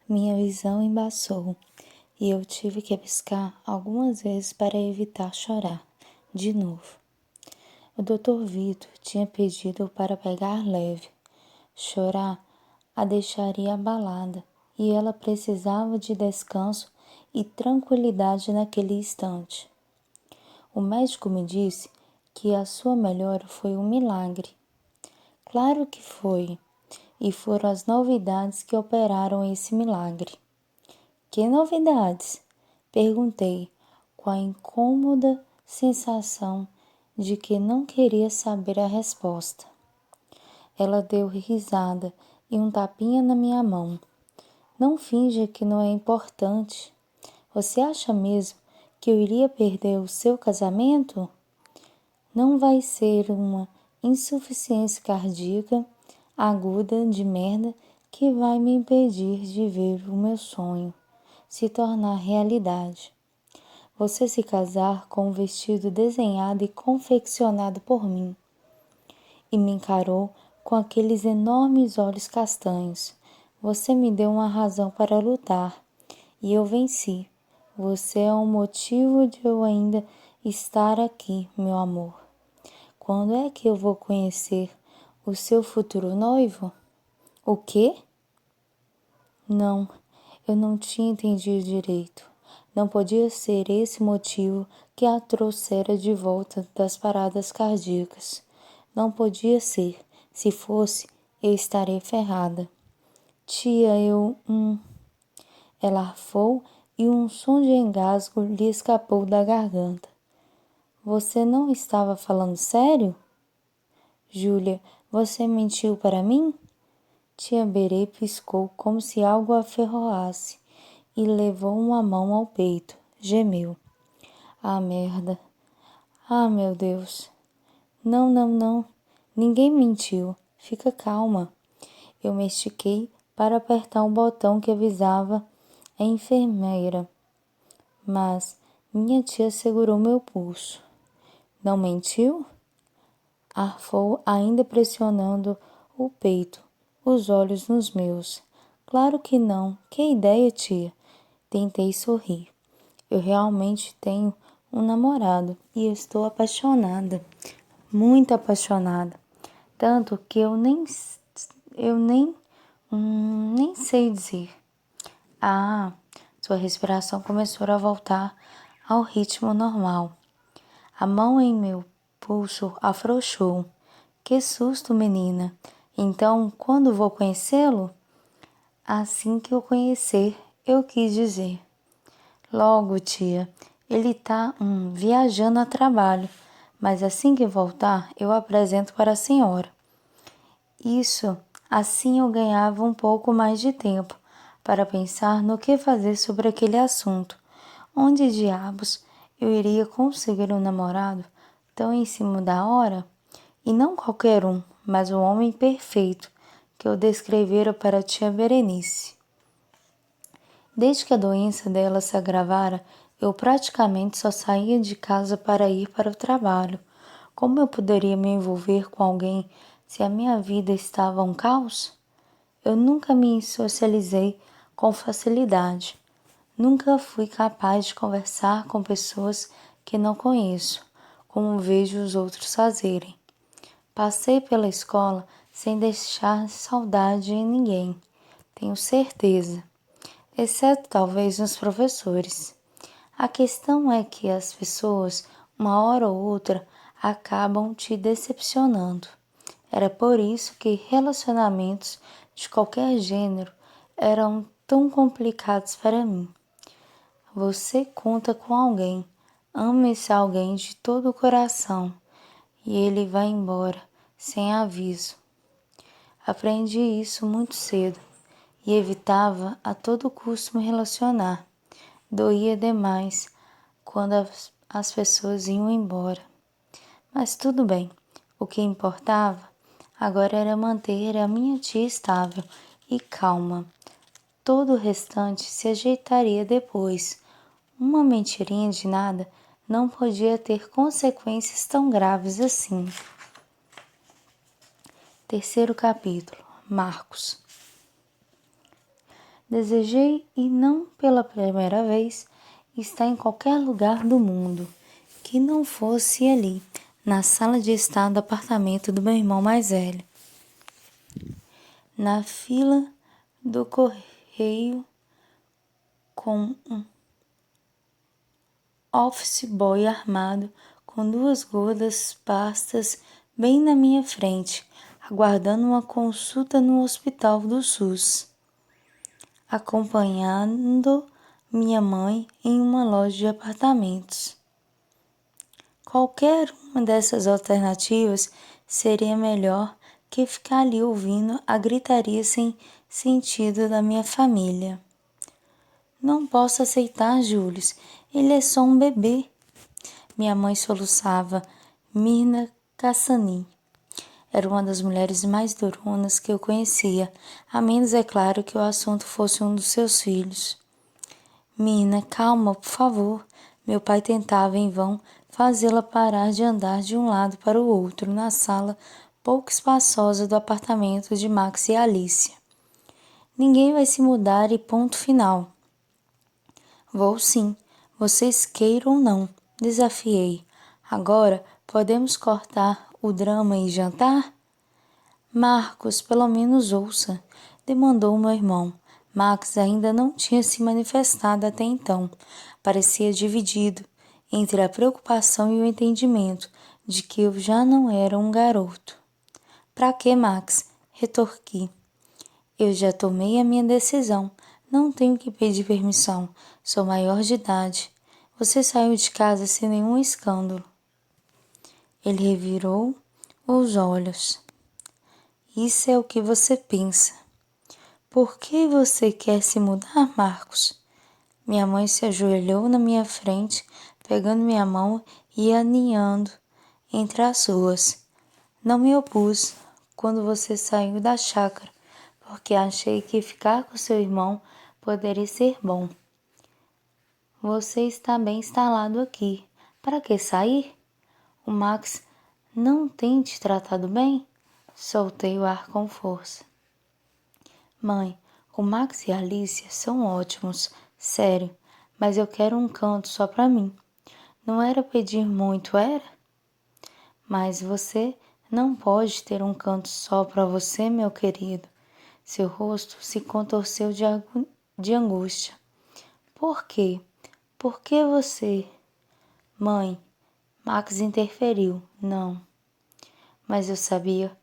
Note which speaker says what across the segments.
Speaker 1: Minha visão embaçou e eu tive que piscar algumas vezes para evitar chorar de novo. O Dr. Vitor tinha pedido para pegar leve. Chorar a deixaria abalada e ela precisava de descanso e tranquilidade naquele instante. O médico me disse que a sua melhora foi um milagre. Claro que foi, e foram as novidades que operaram esse milagre. Que novidades? Perguntei, com a incômoda sensação de que não queria saber a resposta. Ela deu risada e um tapinha na minha mão. Não finja que não é importante. Você acha mesmo que eu iria perder o seu casamento? Não vai ser uma insuficiência cardíaca aguda de merda que vai me impedir de ver o meu sonho se tornar realidade. Você se casar com um vestido desenhado e confeccionado por mim. E me encarou com aqueles enormes olhos castanhos. Você me deu uma razão para lutar e eu venci. Você é o motivo de eu ainda estar aqui, meu amor. Quando é que eu vou conhecer o seu futuro noivo? O quê? Não, eu não tinha entendido direito. Não podia ser esse motivo que a trouxera de volta das paradas cardíacas. Não podia ser. Se fosse, eu estaria ferrada. Tia, Ela arfou e um som de engasgo lhe escapou da garganta. Você não estava falando sério? Júlia, você mentiu para mim? Tia Berê piscou como se algo a ferroasse e levou uma mão ao peito. Gemeu. Ah, merda. Ah, meu Deus. Não, não, não. Ninguém mentiu. Fica calma. Eu me estiquei para apertar um botão que avisava a enfermeira, mas minha tia segurou meu pulso. Não mentiu? Arfou, ainda pressionando o peito, os olhos nos meus. Claro que não. Que ideia, tia? Tentei sorrir. Eu realmente tenho um namorado e estou apaixonada. Muito apaixonada. Tanto que eu nem sei dizer. Ah, sua respiração começou a voltar ao ritmo normal. A mão em meu pulso afrouxou. Que susto, menina. Então, quando vou conhecê-lo? Assim que eu conhecer, eu quis dizer. Logo, tia, ele tá viajando a trabalho, mas assim que voltar, eu apresento para a senhora. Isso, assim eu ganhava um pouco mais de tempo para pensar no que fazer sobre aquele assunto. Onde diabos eu iria conseguir um namorado tão em cima da hora? E não qualquer um, mas o homem perfeito que eu descrevera para a tia Berenice. Desde que a doença dela se agravara, eu praticamente só saía de casa para ir para o trabalho. Como eu poderia me envolver com alguém se a minha vida estava um caos? Eu nunca me socializei com facilidade. Nunca fui capaz de conversar com pessoas que não conheço, como vejo os outros fazerem. Passei pela escola sem deixar saudade em ninguém, tenho certeza, exceto talvez nos professores. A questão é que as pessoas, uma hora ou outra, acabam te decepcionando. Era por isso que relacionamentos de qualquer gênero eram tão complicados para mim. Você conta com alguém, ama esse alguém de todo o coração e ele vai embora sem aviso. Aprendi isso muito cedo e evitava a todo custo me relacionar. Doía demais quando as pessoas iam embora. Mas tudo bem, o que importava agora era manter a minha tia estável e calma. Todo o restante se ajeitaria depois. Uma mentirinha de nada não podia ter consequências tão graves assim. Terceiro capítulo. Marcos. Desejei, e não pela primeira vez, estar em qualquer lugar do mundo que não fosse ali, na sala de estar do apartamento do meu irmão mais velho. Na fila do correio com um office boy armado com 2 gordas pastas bem na minha frente, aguardando uma consulta no hospital do SUS, acompanhando minha mãe em uma loja de apartamentos. Qualquer uma dessas alternativas seria melhor que ficar ali ouvindo a gritaria sem sentido da minha família. Não posso aceitar, Július. Ele é só um bebê. Minha mãe soluçava. Mirna Cassani. Era uma das mulheres mais duronas que eu conhecia, a menos, é claro, que o assunto fosse um dos seus filhos. Mirna, calma, por favor. Meu pai tentava em vão fazê-la parar de andar de um lado para o outro na sala pouco espaçosa do apartamento de Max e Alicia. Ninguém vai se mudar e ponto final. Vou sim, vocês queiram ou não, desafiei. Agora podemos cortar o drama e jantar? Marcos, pelo menos ouça, demandou meu irmão. Max ainda não tinha se manifestado até então. Parecia dividido entre a preocupação e o entendimento de que eu já não era um garoto. Pra que, Max? Retorqui. Eu já tomei a minha decisão. Não tenho que pedir permissão. Sou maior de idade. Você saiu de casa sem nenhum escândalo. Ele revirou os olhos. Isso é o que você pensa. Por que você quer se mudar, Marcos? Minha mãe se ajoelhou na minha frente, pegando minha mão e aninhando entre as suas. Não me opus quando você saiu da chácara, porque achei que ficar com seu irmão poderia ser bom. Você está bem instalado aqui. Para que sair? O Max não tem te tratado bem? Soltei o ar com força. Mãe, o Max e a Alicia são ótimos, sério, mas eu quero um canto só para mim. Não era pedir muito, era? Mas você não pode ter um canto só para você, meu querido. Seu rosto se contorceu de angústia. Por quê? Por que você? Mãe, Max interferiu. Não. Mas eu sabia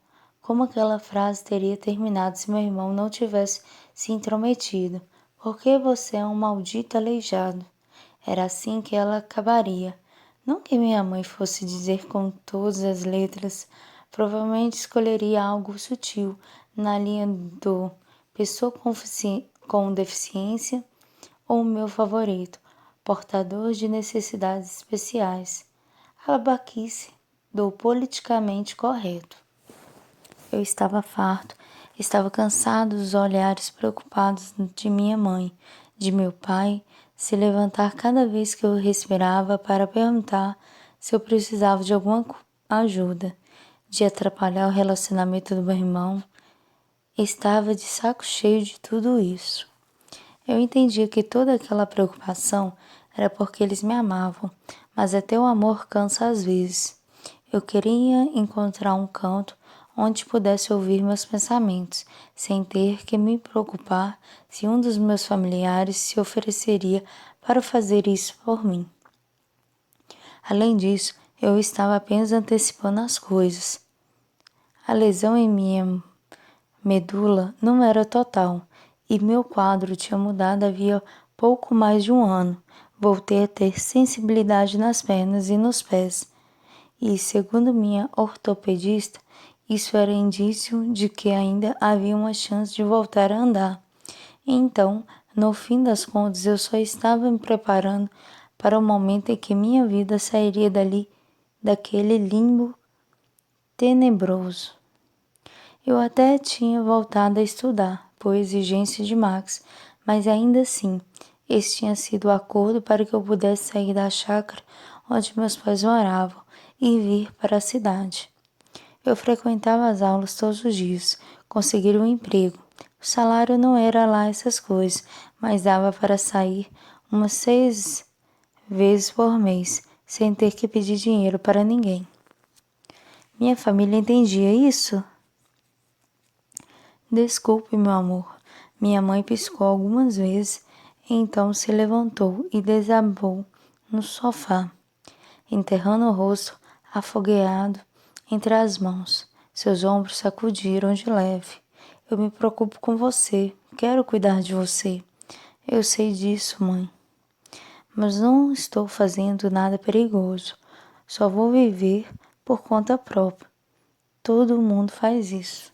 Speaker 1: como aquela frase teria terminado se meu irmão não tivesse se intrometido. Porque você é um maldito aleijado. Era assim que ela acabaria. Não que minha mãe fosse dizer com todas as letras, provavelmente escolheria algo sutil, na linha do pessoa com deficiência ou o meu favorito, portador de necessidades especiais. A babaquice do politicamente correto. Eu estava farto, estava cansado dos olhares preocupados de minha mãe, de meu pai, se levantar cada vez que eu respirava para perguntar se eu precisava de alguma ajuda, de atrapalhar o relacionamento do meu irmão. Estava de saco cheio de tudo isso. Eu entendia que toda aquela preocupação era porque eles me amavam, mas até o amor cansa às vezes. Eu queria encontrar um canto onde pudesse ouvir meus pensamentos, sem ter que me preocupar se um dos meus familiares se ofereceria para fazer isso por mim. Além disso, eu estava apenas antecipando as coisas. A lesão em minha medula não era total, e meu quadro tinha mudado havia pouco mais de um ano. Voltei a ter sensibilidade nas pernas e nos pés, e, segundo minha ortopedista, isso era indício de que ainda havia uma chance de voltar a andar. Então, no fim das contas, eu só estava me preparando para o momento em que minha vida sairia daquele limbo tenebroso. Eu até tinha voltado a estudar, por exigência de Max, mas ainda assim, esse tinha sido o acordo para que eu pudesse sair da chácara onde meus pais moravam e vir para a cidade. Eu frequentava as aulas todos os dias, conseguir um emprego, O salário não era lá essas coisas, mas dava para sair umas 6 vezes por mês, sem ter que pedir dinheiro para ninguém. Minha família entendia isso? Desculpe, meu amor. Minha mãe piscou algumas vezes, então se levantou e desabou no sofá, enterrando o rosto afogueado entre as mãos. Seus ombros sacudiram de leve. Eu me preocupo com você. Quero cuidar de você. Eu sei disso, mãe. Mas não estou fazendo nada perigoso. Só vou viver por conta própria. Todo mundo faz isso.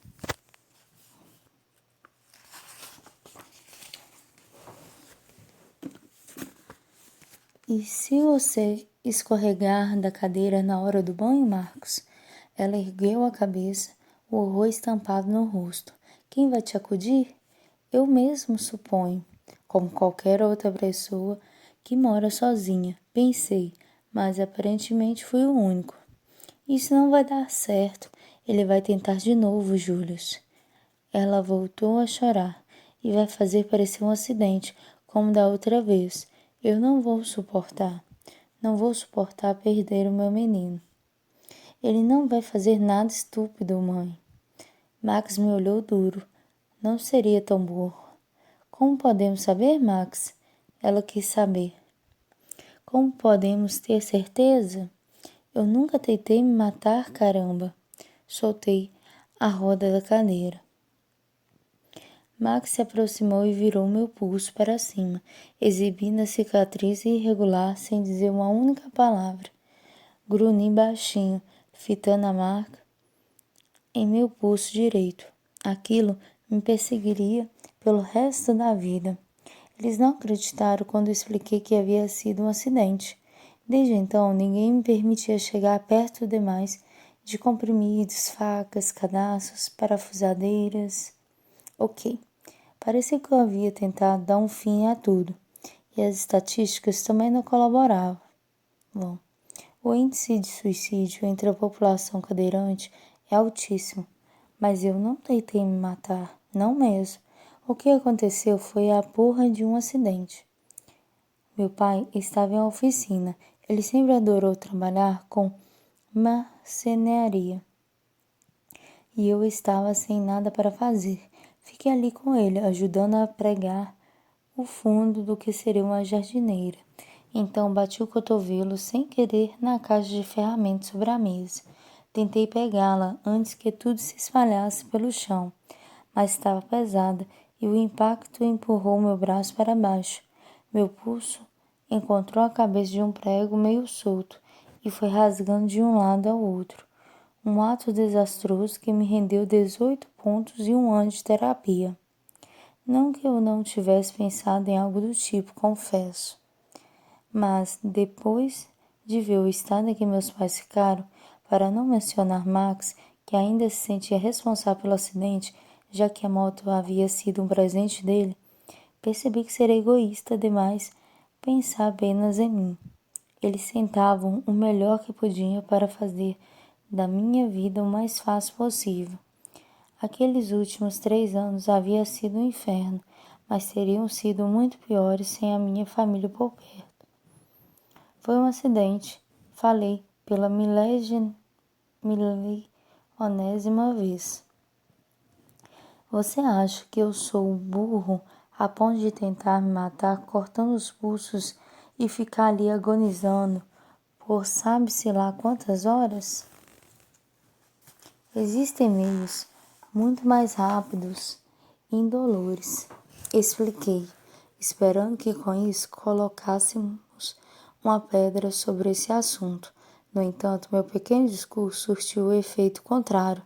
Speaker 1: E se você escorregar da cadeira na hora do banho, Marcos? Ela ergueu a cabeça, o horror estampado no rosto. Quem vai te acudir? Eu mesmo, suponho. Como qualquer outra pessoa que mora sozinha, pensei, mas aparentemente fui o único. Isso não vai dar certo. Ele vai tentar de novo, Július. Ela voltou a chorar e vai fazer parecer um acidente, como da outra vez. Eu não vou suportar. Não vou suportar perder o meu menino. Ele não vai fazer nada estúpido, mãe. Max me olhou duro. Não seria tão burro. Como podemos saber, Max? Ela quis saber. Como podemos ter certeza? Eu nunca tentei me matar, caramba. Soltei a roda da cadeira. Max se aproximou e virou meu pulso para cima, exibindo a cicatriz irregular sem dizer uma única palavra. Grunhi baixinho, fitando a marca em meu pulso direito. Aquilo me perseguiria pelo resto da vida. Eles não acreditaram quando expliquei que havia sido um acidente. Desde então, ninguém me permitia chegar perto demais de comprimidos, facas, cadastros, parafusadeiras. Ok. Parecia que eu havia tentado dar um fim a tudo, e as estatísticas também não colaboravam. Bom, o índice de suicídio entre a população cadeirante é altíssimo, mas eu não tentei me matar, não mesmo. O que aconteceu foi a porra de um acidente. Meu pai estava em oficina. Ele sempre adorou trabalhar com marcenaria. E eu estava sem nada para fazer. Fiquei ali com ele, ajudando a pregar o fundo do que seria uma jardineira. Então bati o cotovelo sem querer na caixa de ferramentas sobre a mesa. Tentei pegá-la antes que tudo se espalhasse pelo chão, mas estava pesada e o impacto empurrou meu braço para baixo. Meu pulso encontrou a cabeça de um prego meio solto e foi rasgando de um lado ao outro. Um ato desastroso que me rendeu 18 pontos e um ano de terapia. Não que eu não tivesse pensado em algo do tipo, confesso. Mas, depois de ver o estado em que meus pais ficaram, para não mencionar Max, que ainda se sentia responsável pelo acidente, já que a moto havia sido um presente dele, percebi que seria egoísta demais pensar apenas em mim. Eles tentavam o melhor que podiam para fazer da minha vida o mais fácil possível. Aqueles últimos 3 anos haviam sido um inferno, mas teriam sido muito piores sem a minha família por perto. Foi um acidente, falei pela milionésima vez. Você acha que eu sou burro a ponto de tentar me matar cortando os pulsos e ficar ali agonizando por sabe-se lá quantas horas? Existem meios muito mais rápidos e indolores, expliquei, esperando que com isso colocássemos uma pedra sobre esse assunto. No entanto, meu pequeno discurso surtiu o efeito contrário.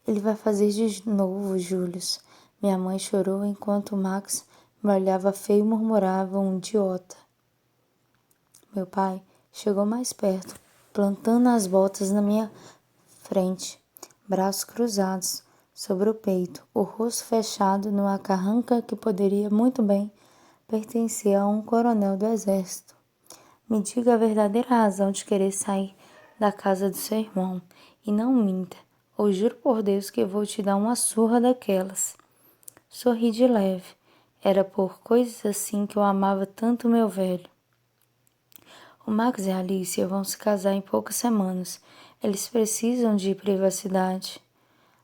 Speaker 1: Ele vai fazer de novo, Julius. Minha mãe chorou enquanto Max me olhava feio e murmurava um idiota. Meu pai chegou mais perto, plantando as botas na minha frente, braços cruzados sobre o peito, o rosto fechado numa carranca que poderia muito bem pertencer a um coronel do exército. Me diga a verdadeira razão de querer sair da casa do seu irmão, e não minta, ou juro por Deus que vou te dar uma surra daquelas. Sorri de leve. Era por coisas assim que eu amava tanto meu velho. O Max e a Alicia vão se casar em poucas semanas. Eles precisam de privacidade.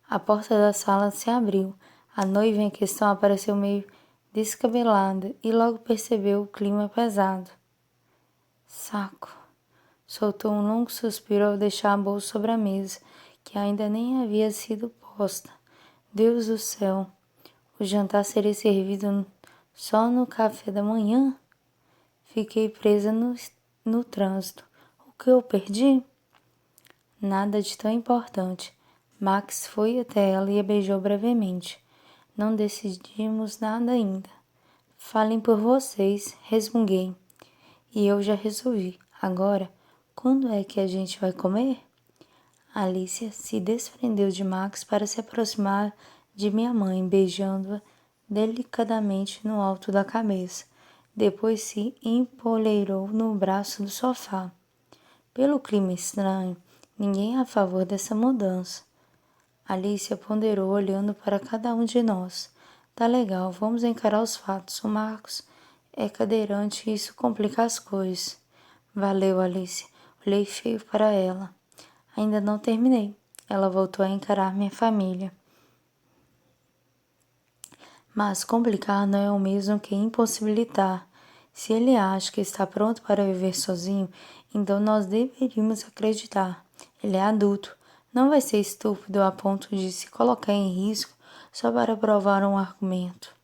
Speaker 1: A porta da sala se abriu. A noiva em questão apareceu meio descabelada e logo percebeu o clima pesado. Saco. Soltou um longo suspiro ao deixar a bolsa sobre a mesa, que ainda nem havia sido posta. Deus do céu! O jantar seria servido só no café da manhã? Fiquei presa no trânsito. O que eu perdi? Nada de tão importante. Max foi até ela e a beijou brevemente. Não decidimos nada ainda. Falem por vocês, resmunguei. E eu já resolvi. Agora, quando é que a gente vai comer? Alicia se desprendeu de Max para se aproximar de minha mãe, beijando-a delicadamente no alto da cabeça. Depois se empoleirou no braço do sofá. Pelo clima estranho, ninguém é a favor dessa mudança. Alicia ponderou, olhando para cada um de nós. Tá legal, vamos encarar os fatos. O Marcos é cadeirante e isso complica as coisas. Valeu, Alicia. Olhei feio para ela. Ainda não terminei. Ela voltou a encarar minha família. Mas complicar não é o mesmo que impossibilitar. Se ele acha que está pronto para viver sozinho, então nós deveríamos acreditar. Ele é adulto. Não vai ser estúpido a ponto de se colocar em risco só para provar um argumento.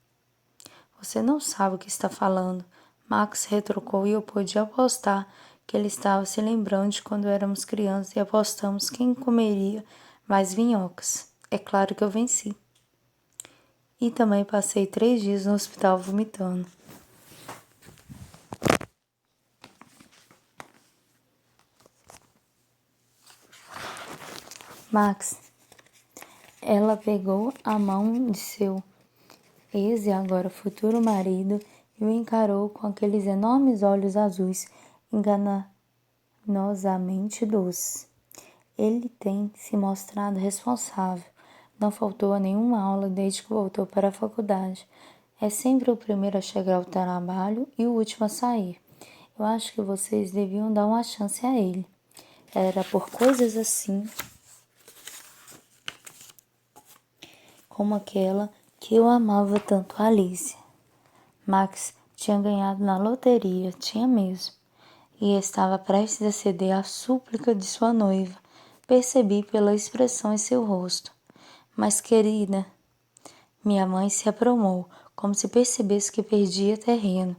Speaker 1: Você não sabe o que está falando. Max retrucou e eu pude apostar que ele estava se lembrando de quando éramos crianças e apostamos quem comeria mais minhocas. É claro que eu venci. E também passei 3 dias no hospital vomitando. Max, ela pegou a mão de seu ex e agora futuro marido e o encarou com aqueles enormes olhos azuis enganosamente doces. Ele tem se mostrado responsável. Não faltou a nenhuma aula desde que voltou para a faculdade. É sempre o primeiro a chegar ao trabalho e o último a sair. Eu acho que vocês deviam dar uma chance a ele. Era por coisas assim, como aquela que eu amava tanto a Alice. Max tinha ganhado na loteria, tinha mesmo, e estava prestes a ceder à súplica de sua noiva. Percebi pela expressão em seu rosto. Mas, querida, minha mãe se aprumou, como se percebesse que perdia terreno.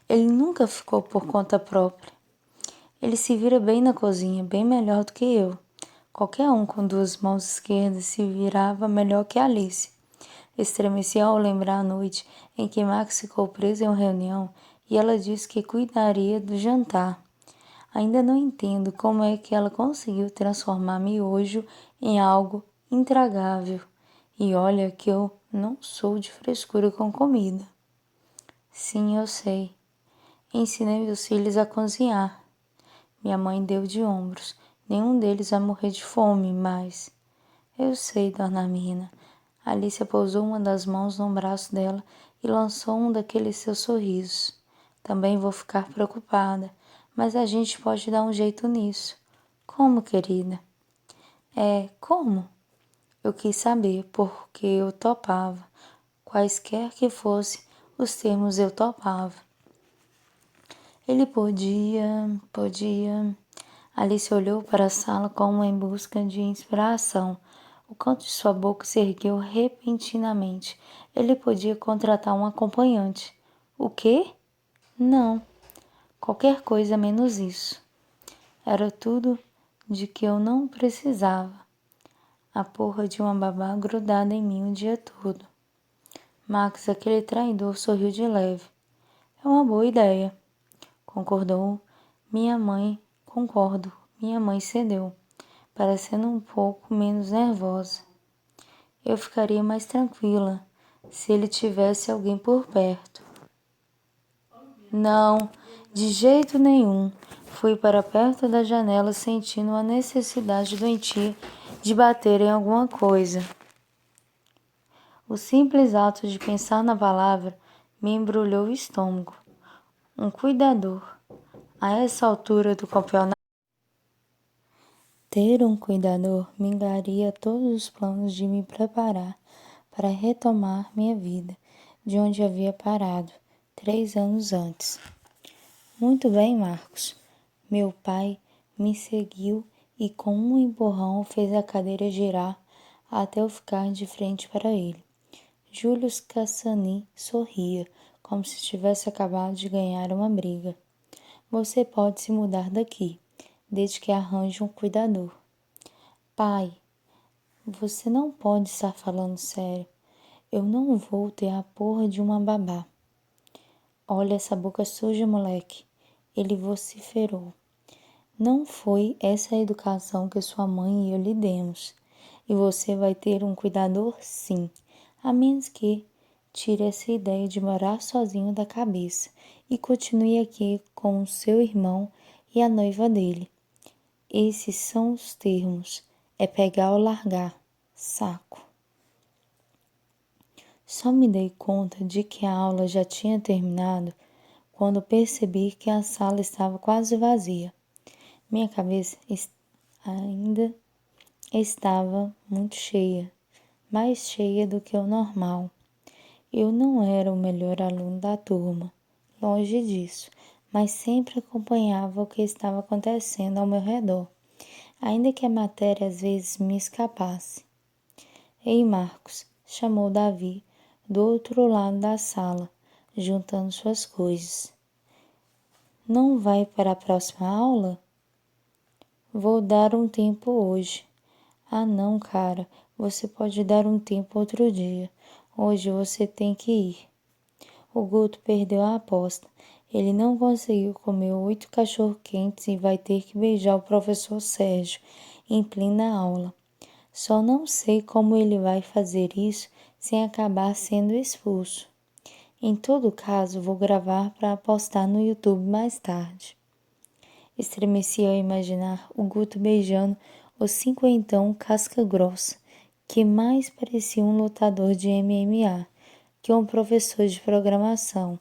Speaker 1: Ele nunca ficou por conta própria. Ele se vira bem na cozinha, bem melhor do que eu. Qualquer um com 2 mãos esquerdas se virava melhor que Alice. Estremeci ao lembrar a noite em que Max ficou preso em uma reunião e ela disse que cuidaria do jantar. Ainda não entendo como é que ela conseguiu transformar miojo em algo intragável. E olha que eu não sou de frescura com comida. Sim, eu sei. Ensinei meus filhos a cozinhar. Minha mãe deu de ombros. Nenhum deles vai morrer de fome, mas... Eu sei, dona Mina. Alicia pousou uma das mãos no braço dela e lançou um daqueles seus sorrisos. Também vou ficar preocupada, mas a gente pode dar um jeito nisso. Como, querida? Como? Eu quis saber, porque eu topava. Quaisquer que fossem os termos, eu topava. Ele podia... Alice olhou para a sala como em busca de inspiração. O canto de sua boca se ergueu repentinamente. Ele podia contratar um acompanhante. O quê? Não. Qualquer coisa menos isso. Era tudo de que eu não precisava. A porra de uma babá grudada em mim o dia todo. Max, aquele traidor, sorriu de leve. É uma boa ideia. Concordou. Concordo. Minha mãe cedeu, parecendo um pouco menos nervosa. Eu ficaria mais tranquila se ele tivesse alguém por perto. Não, de jeito nenhum. Fui para perto da janela sentindo a necessidade doentia de bater em alguma coisa. O simples ato de pensar na palavra me embrulhou o estômago. Um cuidador. A essa altura do campeonato, ter um cuidador mingaria todos os planos de me preparar para retomar minha vida de onde havia parado 3 anos antes. Muito bem, Marcos. Meu pai me seguiu e com um empurrão fez a cadeira girar até eu ficar de frente para ele. Júlio Cassani sorria, como se tivesse acabado de ganhar uma briga. Você pode se mudar daqui, desde que arranje um cuidador. Pai, você não pode estar falando sério. Eu não vou ter a porra de uma babá. Olha essa boca suja, moleque. Ele vociferou. Não foi essa a educação que sua mãe e eu lhe demos. E você vai ter um cuidador, sim. A menos que tire essa ideia de morar sozinho da cabeça e continue aqui com o seu irmão e a noiva dele. Esses são os termos. É pegar ou largar. Saco. Só me dei conta de que a aula já tinha terminado quando percebi que a sala estava quase vazia. Minha cabeça ainda estava muito cheia, mais cheia do que o normal. Eu não era o melhor aluno da turma, longe disso, mas sempre acompanhava o que estava acontecendo ao meu redor, ainda que a matéria às vezes me escapasse. Ei, Marcos, chamou Davi, do outro lado da sala, juntando suas coisas. Não vai para a próxima aula? Vou dar um tempo hoje. Ah, não, cara, você pode dar um tempo outro dia. Hoje você tem que ir. O Guto perdeu a aposta. Ele não conseguiu comer 8 cachorro-quentes e vai ter que beijar o professor Sérgio em plena aula. Só não sei como ele vai fazer isso sem acabar sendo expulso. Em todo caso, vou gravar para postar no YouTube mais tarde. Estremeci ao imaginar o Guto beijando o cinquentão casca-grossa, que mais parecia um lutador de MMA que um professor de programação.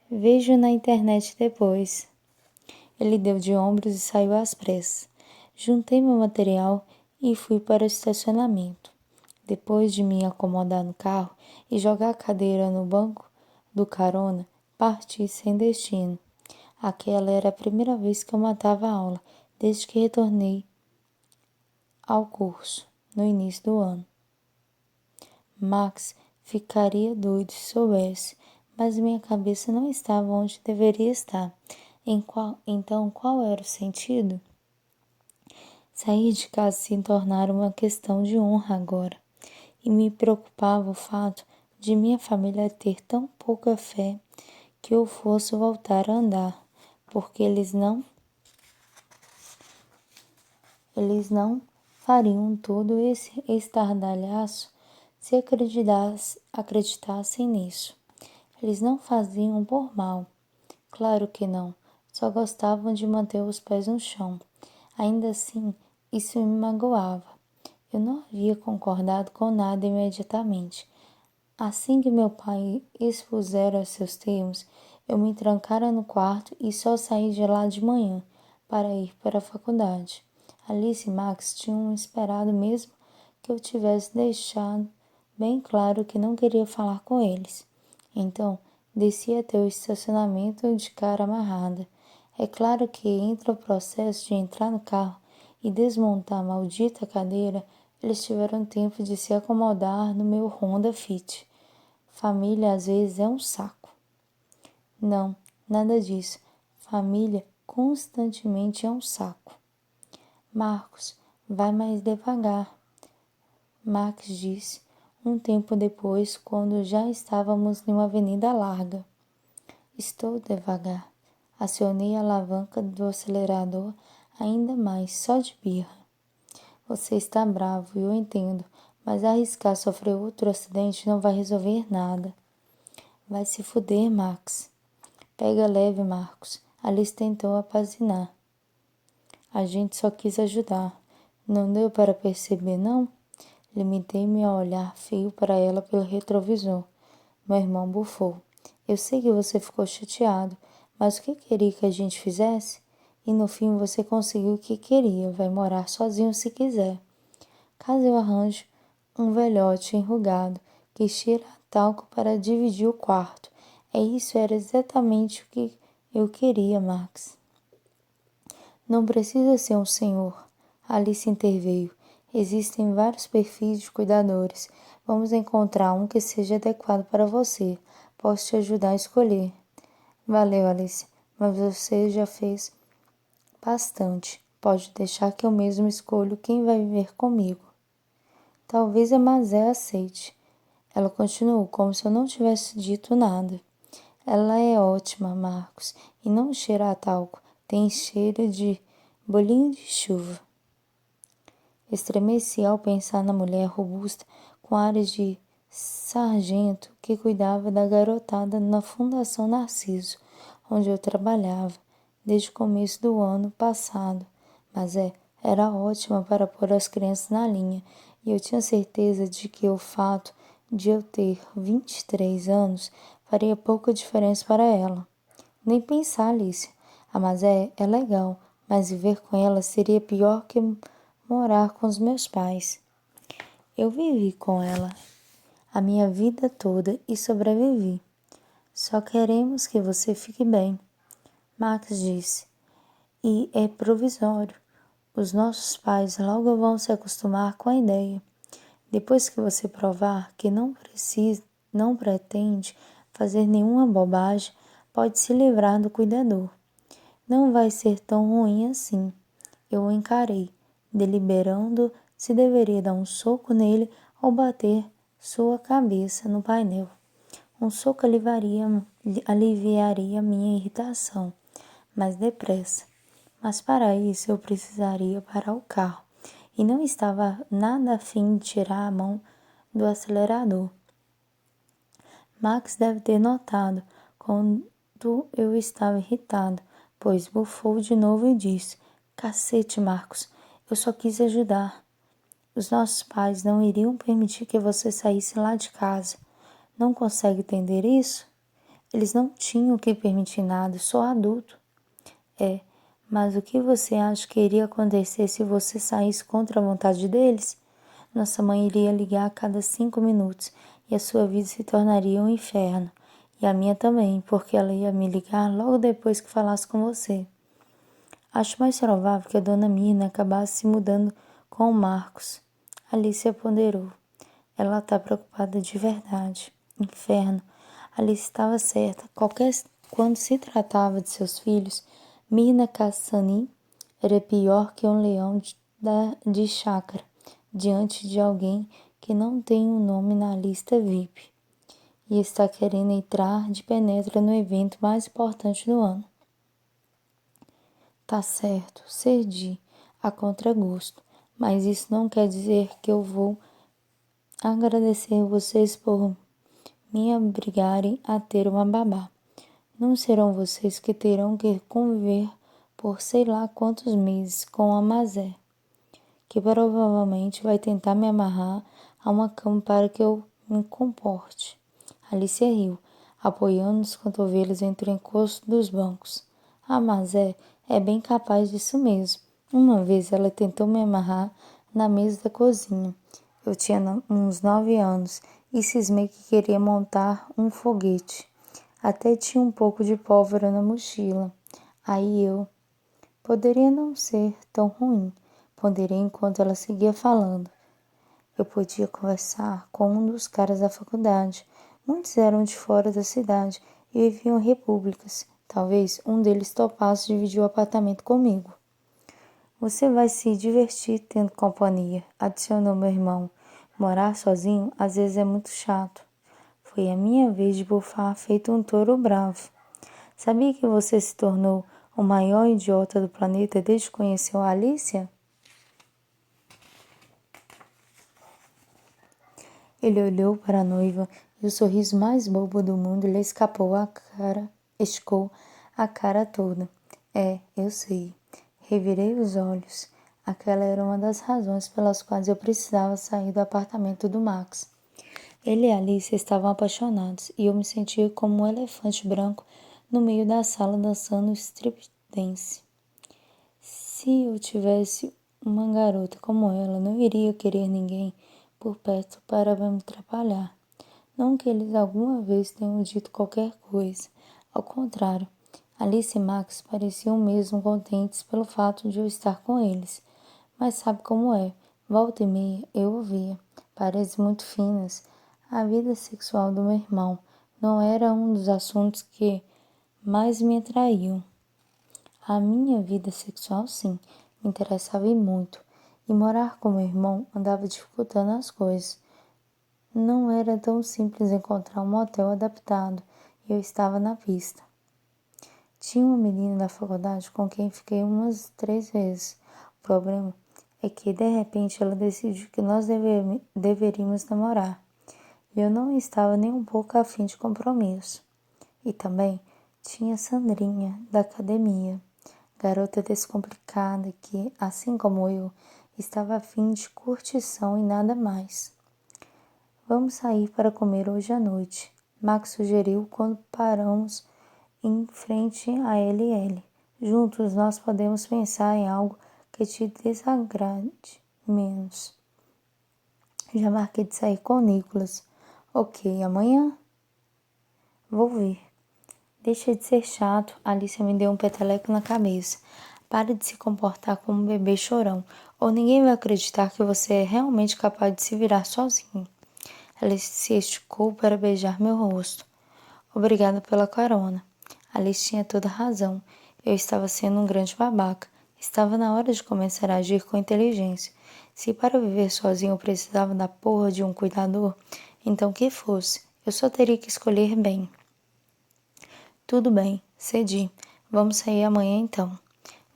Speaker 1: Vejo na internet depois. Ele deu de ombros e saiu às pressas. Juntei meu material e fui para o estacionamento. Depois de me acomodar no carro e jogar a cadeira no banco do carona, parti sem destino. Aquela era a primeira vez que eu matava a aula, desde que retornei ao curso, no início do ano. Max ficaria doido se soubesse, mas minha cabeça não estava onde deveria estar. Então, qual era o sentido? Sair de casa se tornara uma questão de honra agora, e me preocupava o fato de minha família ter tão pouca fé que eu fosse voltar a andar, porque eles não fariam todo esse estardalhaço se acreditassem nisso. Eles não faziam por mal. Claro que não. Só gostavam de manter os pés no chão. Ainda assim, isso me magoava. Eu não havia concordado com nada imediatamente. Assim que meu pai expusera seus termos, eu me trancara no quarto e só saí de lá de manhã para ir para a faculdade. Alice e Max tinham esperado mesmo que eu tivesse deixado bem claro que não queria falar com eles. Então, desci até o estacionamento de cara amarrada. É claro que entre o processo de entrar no carro e desmontar a maldita cadeira, eles tiveram tempo de se acomodar no meu Honda Fit. Família às vezes é um saco. Não, nada disso. Família constantemente é um saco. Marcos, vai mais devagar, Max disse, um tempo depois, quando já estávamos em uma avenida larga. Estou devagar. Acionei a alavanca do acelerador ainda mais, só de birra. Você está bravo, eu entendo, mas arriscar sofrer outro acidente não vai resolver nada. Vai se fuder, Max. Pega leve, Marcos. Alice tentou apazinar. A gente só quis ajudar. Não deu para perceber, não? Limitei-me a olhar feio para ela pelo retrovisor. Meu irmão bufou. Eu sei que você ficou chateado, mas o que queria que a gente fizesse? E no fim você conseguiu o que queria, vai morar sozinho se quiser. Caso eu arranje um velhote enrugado que cheira a talco para dividir o quarto. Isso era exatamente o que eu queria, Max. Não precisa ser um senhor. Alice interveio. Existem vários perfis de cuidadores. Vamos encontrar um que seja adequado para você. Posso te ajudar a escolher. Valeu, Alice, mas você já fez bastante. Pode deixar que eu mesmo escolho quem vai viver comigo. Talvez a Mazé aceite. Ela continuou como se eu não tivesse dito nada. Ela é ótima, Marcos, e não cheira a talco. Tem cheiro de bolinho de chuva. Estremeci ao pensar na mulher robusta com ares de sargento que cuidava da garotada na Fundação Narciso, onde eu trabalhava desde o começo do ano passado. Mas era ótima para pôr as crianças na linha, e eu tinha certeza de que o fato de eu ter 23 anos faria pouca diferença para ela. Nem pensar, Alice. A Mazé é legal, mas viver com ela seria pior que morar com os meus pais. Eu vivi com ela a minha vida toda e sobrevivi. Só queremos que você fique bem, Max disse. E é provisório. Os nossos pais logo vão se acostumar com a ideia. Depois que você provar que não pretende fazer nenhuma bobagem, pode se livrar do cuidador. Não vai ser tão ruim assim. Eu o encarei, deliberando se deveria dar um soco nele ou bater sua cabeça no painel. Um soco aliviaria minha irritação, mais depressa. Mas para isso eu precisaria parar o carro, e não estava nada a fim de tirar a mão do acelerador. Max deve ter notado quando eu estava irritado, pois bufou de novo e disse: Cacete, Marcos, eu só quis ajudar. Os nossos pais não iriam permitir que você saísse lá de casa. Não consegue entender isso? Eles não tinham que permitir nada, sou adulto. Mas o que você acha que iria acontecer se você saísse contra a vontade deles? Nossa mãe iria ligar a cada 5 minutos e a sua vida se tornaria um inferno. E a minha também, porque ela ia me ligar logo depois que falasse com você. Acho mais provável que a dona Mirna acabasse se mudando com o Marcos. Alicia ponderou. Ela está preocupada de verdade. Inferno. Alice estava certa. Quando se tratava de seus filhos, Mirna Cassani era pior que um leão de chácara diante de alguém que não tem um nome na lista VIP e está querendo entrar de penetra no evento mais importante do ano. Tá certo, cedi a contragosto, mas isso não quer dizer que eu vou agradecer vocês por me obrigarem a ter uma babá. Não serão vocês que terão que conviver por sei lá quantos meses com a Mazé, que provavelmente vai tentar me amarrar a uma cama para que eu me comporte. Alicia riu, apoiando os cotovelos entre o encosto dos bancos. A Mazé é bem capaz disso mesmo. Uma vez ela tentou me amarrar na mesa da cozinha. Eu tinha uns 9 anos e cismei que queria montar um foguete. Até tinha um pouco de pólvora na mochila. Aí eu... Poderia não ser tão ruim, ponderei enquanto ela seguia falando. Eu podia conversar com um dos caras da faculdade. Muitos eram de fora da cidade e viviam em repúblicas. Talvez um deles topasse dividir o apartamento comigo. Você vai se divertir tendo companhia, adicionou meu irmão. Morar sozinho às vezes é muito chato. Foi a minha vez de bufar feito um touro bravo. Sabia que você se tornou o maior idiota do planeta desde que conheceu a Alicia? Ele olhou para a noiva e o sorriso mais bobo do mundo lhe escou a cara toda. Eu sei. Revirei os olhos. Aquela era uma das razões pelas quais eu precisava sair do apartamento do Max. Ele e Alice estavam apaixonados e eu me sentia como um elefante branco no meio da sala dançando strip dance. Se eu tivesse uma garota como ela, não iria querer ninguém por perto para me atrapalhar. Não que eles alguma vez tenham dito qualquer coisa. Ao contrário, Alice e Max pareciam mesmo contentes pelo fato de eu estar com eles. Mas sabe como é? Volta e meia eu ouvia, paredes muito finas. A vida sexual do meu irmão não era um dos assuntos que mais me atraíam. A minha vida sexual, sim, me interessava e muito. E morar com meu irmão andava dificultando as coisas. Não era tão simples encontrar um motel adaptado e eu estava na pista. Tinha uma menina da faculdade com quem fiquei umas 3 vezes. O problema é que de repente ela decidiu que nós deveríamos namorar. E eu não estava nem um pouco afim de compromisso. E também tinha Sandrinha, da academia, garota descomplicada que, assim como eu, estava afim de curtição e nada mais. Vamos sair para comer hoje à noite, Max sugeriu quando paramos em frente à LL. Juntos nós podemos pensar em algo que te desagrade menos. Já marquei de sair com o Nicolas. Ok, amanhã? Vou ver. Deixa de ser chato, Alicia me deu um peteleco na cabeça. Pare de se comportar como um bebê chorão, ou ninguém vai acreditar que você é realmente capaz de se virar sozinho. Ela se esticou para beijar meu rosto. Obrigada pela carona. Alice tinha toda razão. Eu estava sendo um grande babaca. Estava na hora de começar a agir com inteligência. Se para viver sozinho eu precisava da porra de um cuidador, então que fosse. Eu só teria que escolher bem. Tudo bem, cedi. Vamos sair amanhã então.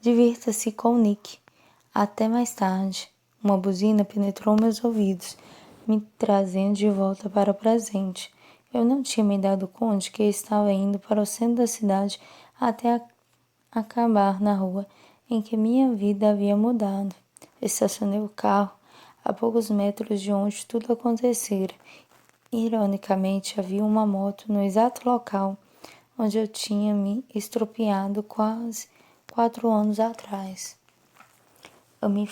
Speaker 1: Divirta-se com o Nick. Até mais tarde. Uma buzina penetrou meus ouvidos, me trazendo de volta para o presente. Eu não tinha me dado conta que estava indo para o centro da cidade até acabar na rua em que minha vida havia mudado. Estacionei o carro a poucos metros de onde tudo acontecera. Ironicamente, havia uma moto no exato local onde eu tinha me estropiado quase 4 anos atrás. Eu me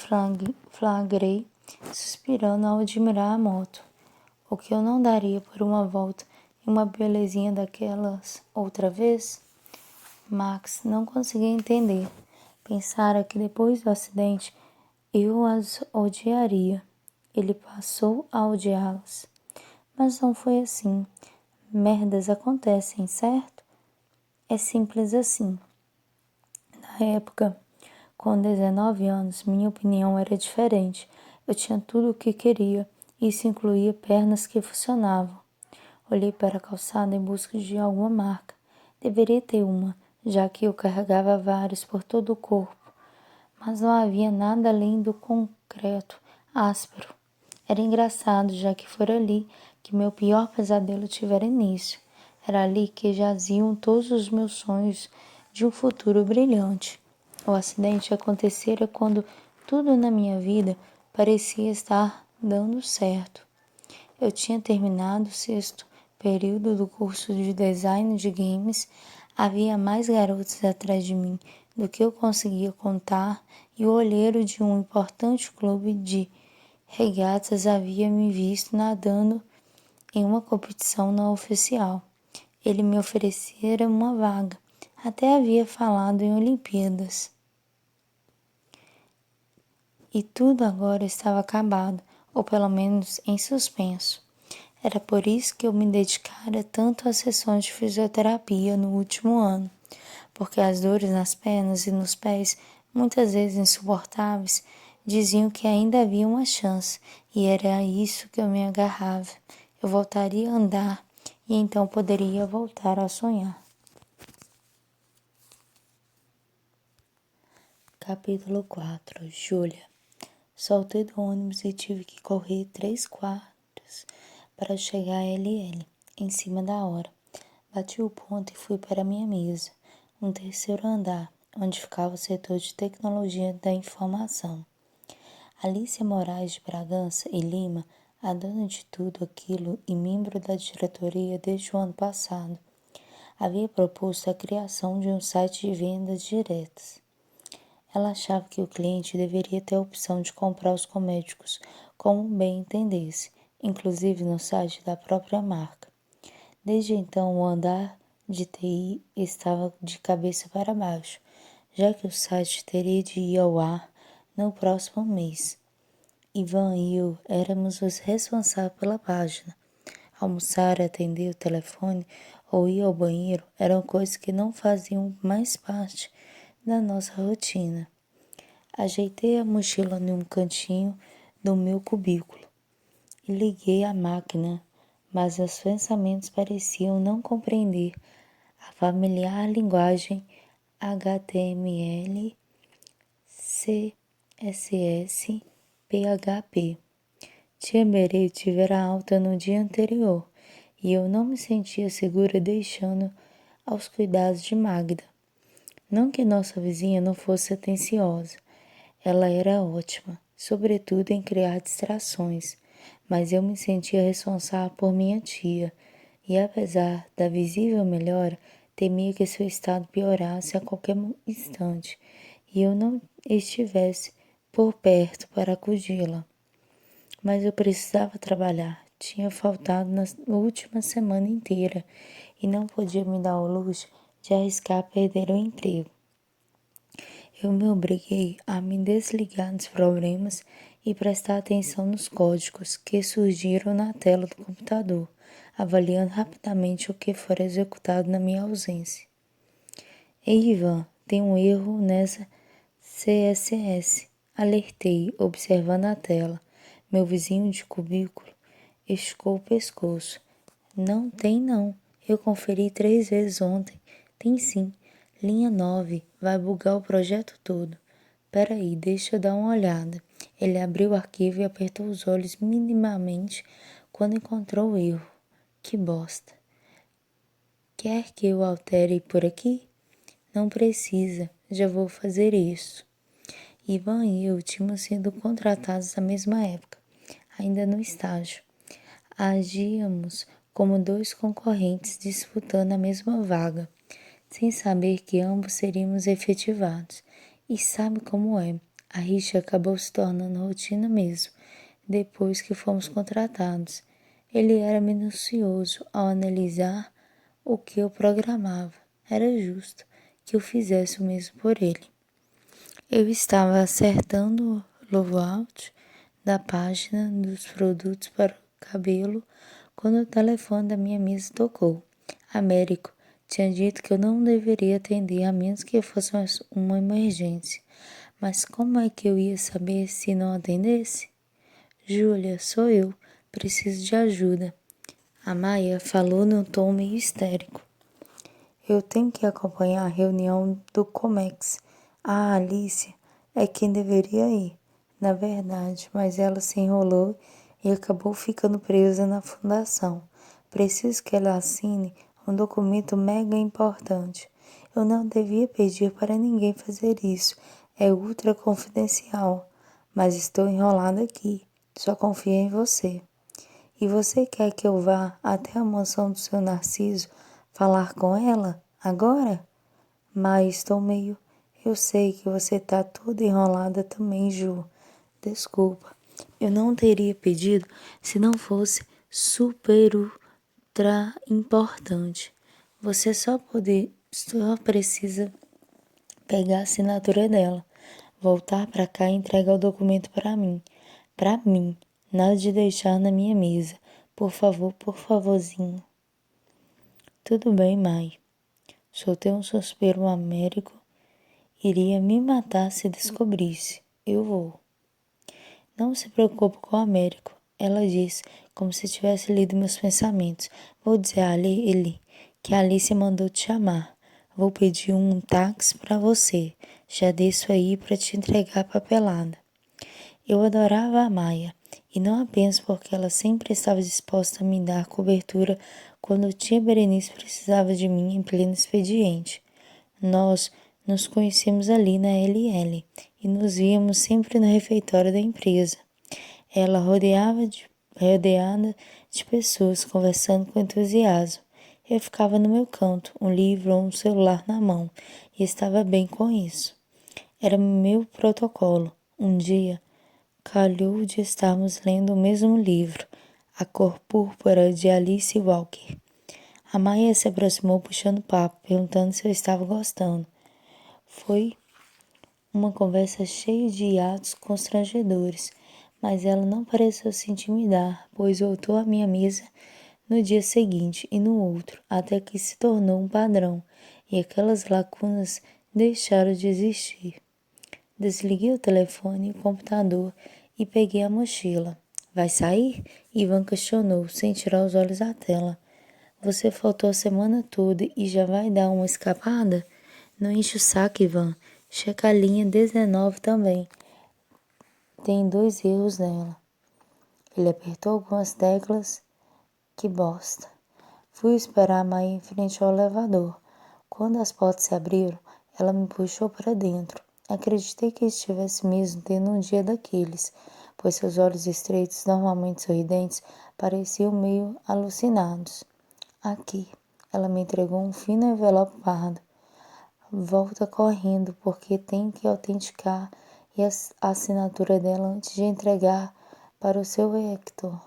Speaker 1: flagrei suspirando ao admirar a moto, o que eu não daria por uma volta em uma belezinha daquelas outra vez. Max não conseguia entender. Pensara que depois do acidente eu as odiaria. Ele passou a odiá-las. Mas não foi assim. Merdas acontecem, certo? É simples assim. Na época, com 19 anos, minha opinião era diferente. Eu tinha tudo o que queria. Isso incluía pernas que funcionavam. Olhei para a calçada em busca de alguma marca. Deveria ter uma, já que eu carregava vários por todo o corpo. Mas não havia nada além do concreto áspero. Era engraçado, já que fora ali que meu pior pesadelo tivera início. Era ali que jaziam todos os meus sonhos de um futuro brilhante. O acidente acontecera quando tudo na minha vida parecia estar dando certo. Eu tinha terminado o 6º período do curso de design de games, havia mais garotos atrás de mim do que eu conseguia contar e o olheiro de um importante clube de regatas havia me visto nadando em uma competição não oficial. Ele me oferecera uma vaga, até havia falado em Olimpíadas. E tudo agora estava acabado, ou pelo menos em suspenso. Era por isso que eu me dedicara tanto às sessões de fisioterapia no último ano, porque as dores nas pernas e nos pés, muitas vezes insuportáveis, diziam que ainda havia uma chance, e era a isso que eu me agarrava. Eu voltaria a andar, e então poderia voltar a sonhar. Capítulo 4. Júlia. Soltei do ônibus e tive que correr 3 quartos para chegar a LL, em cima da hora. Bati o ponto e fui para minha mesa, um terceiro andar, onde ficava o setor de tecnologia da informação. Alicia Moraes de Bragança e Lima, a dona de tudo aquilo e membro da diretoria desde o ano passado, havia proposto a criação de um site de vendas diretas. Ela achava que o cliente deveria ter a opção de comprar os cosméticos como bem entendesse, inclusive no site da própria marca. Desde então, o andar de TI estava de cabeça para baixo, já que o site teria de ir ao ar no próximo mês. Ivan e eu éramos os responsáveis pela página. Almoçar, atender o telefone ou ir ao banheiro eram coisas que não faziam mais parte da nossa rotina. Ajeitei a mochila em um cantinho do meu cubículo e liguei a máquina, mas os pensamentos pareciam não compreender a familiar linguagem HTML, CSS, PHP. Tia Berê tivera alta no dia anterior e eu não me sentia segura deixando aos cuidados de Magda. Não que nossa vizinha não fosse atenciosa, ela era ótima, sobretudo em criar distrações, mas eu me sentia responsável por minha tia e, apesar da visível melhora, temia que seu estado piorasse a qualquer instante e eu não estivesse por perto para acudi-la. Mas eu precisava trabalhar, tinha faltado na última semana inteira e não podia me dar o luxo de arriscar perder o emprego. Eu me obriguei a me desligar dos problemas e prestar atenção nos códigos que surgiram na tela do computador, avaliando rapidamente o que fora executado na minha ausência. Ei, Ivan, tem um erro nessa CSS. Alertei, observando a tela. Meu vizinho de cubículo esticou o pescoço. Não tem não. Eu conferi 3 vezes ontem. Tem sim. Linha 9. Vai bugar o projeto todo. Peraí, deixa eu dar uma olhada. Ele abriu o arquivo e apertou os olhos minimamente quando encontrou o erro. Que bosta. Quer que eu altere por aqui? Não precisa, já vou fazer isso. Ivan e eu tínhamos sido contratados na mesma época, ainda no estágio. Agíamos como 2 concorrentes disputando a mesma vaga, sem saber que ambos seríamos efetivados. E sabe como é, a rixa acabou se tornando rotina mesmo, depois que fomos contratados. Ele era minucioso ao analisar o que eu programava. Era justo que eu fizesse o mesmo por ele. Eu estava acertando o layout da página dos produtos para o cabelo quando o telefone da minha mesa tocou. Américo tinha dito que eu não deveria atender a menos que fosse uma emergência. Mas como é que eu ia saber se não atendesse? Júlia, sou eu. Preciso de ajuda. A Maia falou num tom meio histérico. Eu tenho que acompanhar a reunião do Comex. A Alice é quem deveria ir, na verdade, mas ela se enrolou e acabou ficando presa na fundação. Preciso que ela assine um documento mega importante. Eu não devia pedir para ninguém fazer isso. É ultra confidencial. Mas estou enrolada aqui. Só confio em você. E você quer que eu vá até a mansão do seu Narciso falar com ela? Agora? Mas estou meio... Eu sei que você tá toda enrolada também, Ju. Desculpa. Eu não teria pedido se não fosse super ultra importante. Você só precisa pegar a assinatura dela, voltar para cá e entregar o documento para mim. Para mim. Nada de deixar na minha mesa. Por favorzinho. Tudo bem, Mai. Soltei um suspiro américo. Iria me matar se descobrisse. Eu vou. Não se preocupe com o Américo, ela disse, como se tivesse lido meus pensamentos. Vou dizer a ele que a Alice mandou te chamar. Vou pedir um táxi para você. Já desço aí para te entregar a papelada. Eu adorava a Maia, e não apenas porque ela sempre estava disposta a me dar cobertura quando tia Berenice precisava de mim em pleno expediente. Nós Nos conhecemos ali na LL e nos víamos sempre no refeitório da empresa. Ela rodeada de pessoas conversando com entusiasmo. Eu ficava no meu canto, um livro ou um celular na mão, e estava bem com isso. Era meu protocolo. Um dia, calhou de estarmos lendo o mesmo livro, A Cor Púrpura de Alice Walker. A Maia se aproximou puxando papo, perguntando se eu estava gostando. Foi uma conversa cheia de hiatos constrangedores, mas ela não pareceu se intimidar, pois voltou à minha mesa no dia seguinte e no outro, até que se tornou um padrão, e aquelas lacunas deixaram de existir. Desliguei o telefone e o computador e peguei a mochila. Vai sair? Ivan questionou, sem tirar os olhos da tela. Você faltou a semana toda e já vai dar uma escapada? Não enche o saco, Ivan. Checa a linha 19 também. Tem 2 erros nela. Ele apertou algumas teclas. Que bosta. Fui esperar a Maia em frente ao elevador. Quando as portas se abriram, ela me puxou para dentro. Acreditei que estivesse mesmo tendo um dia daqueles, pois seus olhos estreitos, normalmente sorridentes, pareciam meio alucinados. Aqui. Ela me entregou um fino envelope pardo. Volta correndo, porque tenho que autenticar a assinatura dela antes de entregar para o seu Hector.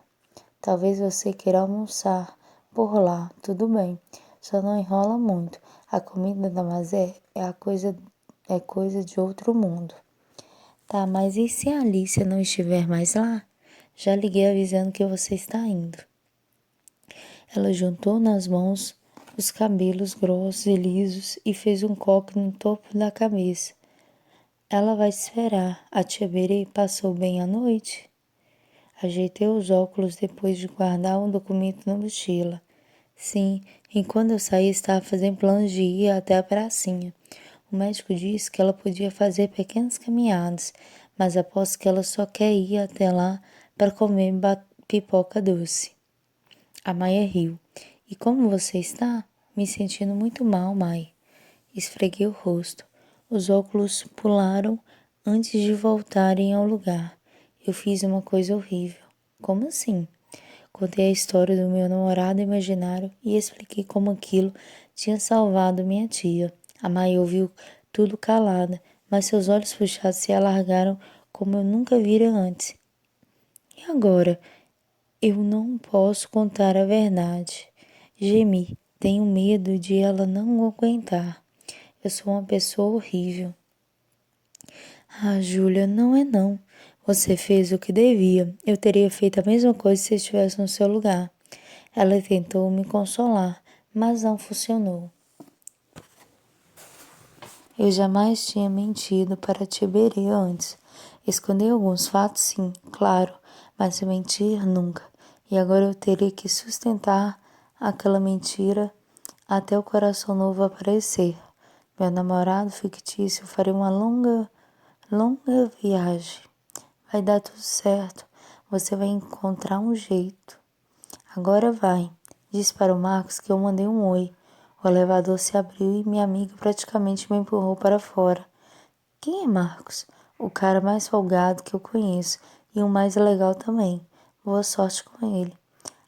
Speaker 1: Talvez você queira almoçar por lá, tudo bem. Só não enrola muito. A comida da Mazé é coisa de outro mundo. Tá, mas e se a Alicia não estiver mais lá? Já liguei avisando que você está indo. Ela juntou nas mãos os cabelos grossos e lisos e fez um coque no topo da cabeça. Ela vai te esperar. A tia Berê passou bem a noite? Ajeitei os óculos depois de guardar um documento na mochila. Sim, e quando eu saí estava fazendo planos de ir até a pracinha. O médico disse que ela podia fazer pequenas caminhadas, mas aposto que ela só quer ir até lá para comer pipoca doce. A Maia riu. E como você está? Me sentindo muito mal, Mai. Esfreguei o rosto. Os óculos pularam antes de voltarem ao lugar. Eu fiz uma coisa horrível. Como assim? Contei a história do meu namorado imaginário e expliquei como aquilo tinha salvado minha tia. A Maia ouviu tudo calada, mas seus olhos puxados se alargaram como eu nunca vira antes. E agora? Eu não posso contar a verdade. Gemi, tenho medo de ela não aguentar. Eu sou uma pessoa horrível. Ah, Júlia, não é não. Você fez o que devia. Eu teria feito a mesma coisa se estivesse no seu lugar. Ela tentou me consolar, mas não funcionou. Eu jamais tinha mentido para Tiberê antes. Esconder alguns fatos, sim, claro, mas mentir nunca. E agora eu teria que sustentar aquela mentira até o coração novo aparecer. Meu namorado fictício faria uma longa viagem. Vai dar tudo certo. Você vai encontrar um jeito. Agora vai. Disse para o Marcos que eu mandei um oi. O elevador se abriu e minha amiga praticamente me empurrou para fora. Quem é Marcos? O cara mais folgado que eu conheço e o mais legal também. Boa sorte com ele.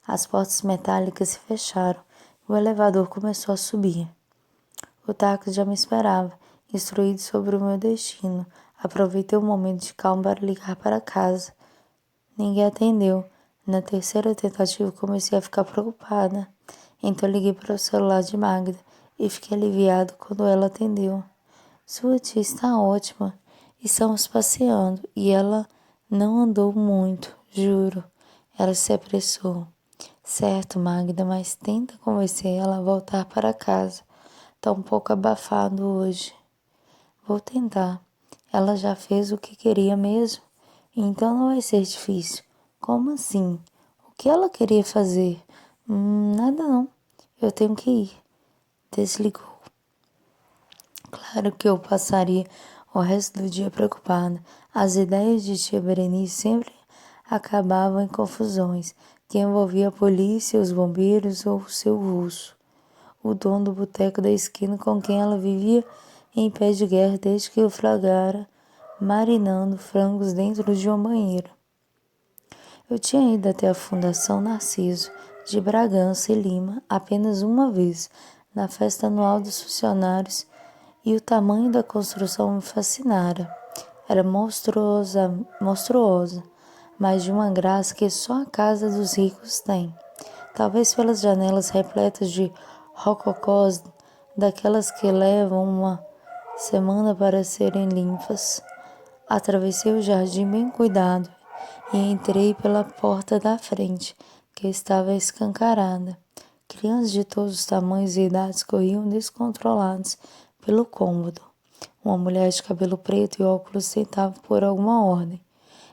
Speaker 1: As portas metálicas se fecharam e o elevador começou a subir. O táxi já me esperava, instruído sobre o meu destino. Aproveitei o momento de calma para ligar para casa. Ninguém atendeu. Na terceira tentativa comecei a ficar preocupada. Então liguei para o celular de Magda e fiquei aliviado quando ela atendeu. Sua tia está ótima. Estamos passeando e ela não andou muito, juro. Ela se apressou. Certo, Magda, mas tenta convencer ela a voltar para casa. Tá um pouco abafado hoje. Vou tentar. Ela já fez o que queria mesmo, então não vai ser difícil. Como assim? O que ela queria fazer? Nada não. Eu tenho que ir. Desligou. Claro que eu passaria o resto do dia preocupada. As ideias de tia Berenice sempre acabavam em confusões, que envolvia a polícia, os bombeiros ou o seu russo, o dono do boteco da esquina com quem ela vivia em pé de guerra desde que o flagrara marinando frangos dentro de uma banheira. Eu tinha ido até a Fundação Narciso, de Bragança e Lima, apenas uma vez, na festa anual dos funcionários, e o tamanho da construção me fascinara. Era monstruosa, mas de uma graça que só a casa dos ricos tem. Talvez pelas janelas repletas de rococós, daquelas que levam uma semana para serem limpas. Atravessei o jardim bem cuidado e entrei pela porta da frente, que estava escancarada. Crianças de todos os tamanhos e idades corriam descontroladas pelo cômodo. Uma mulher de cabelo preto e óculos tentava pôr alguma ordem.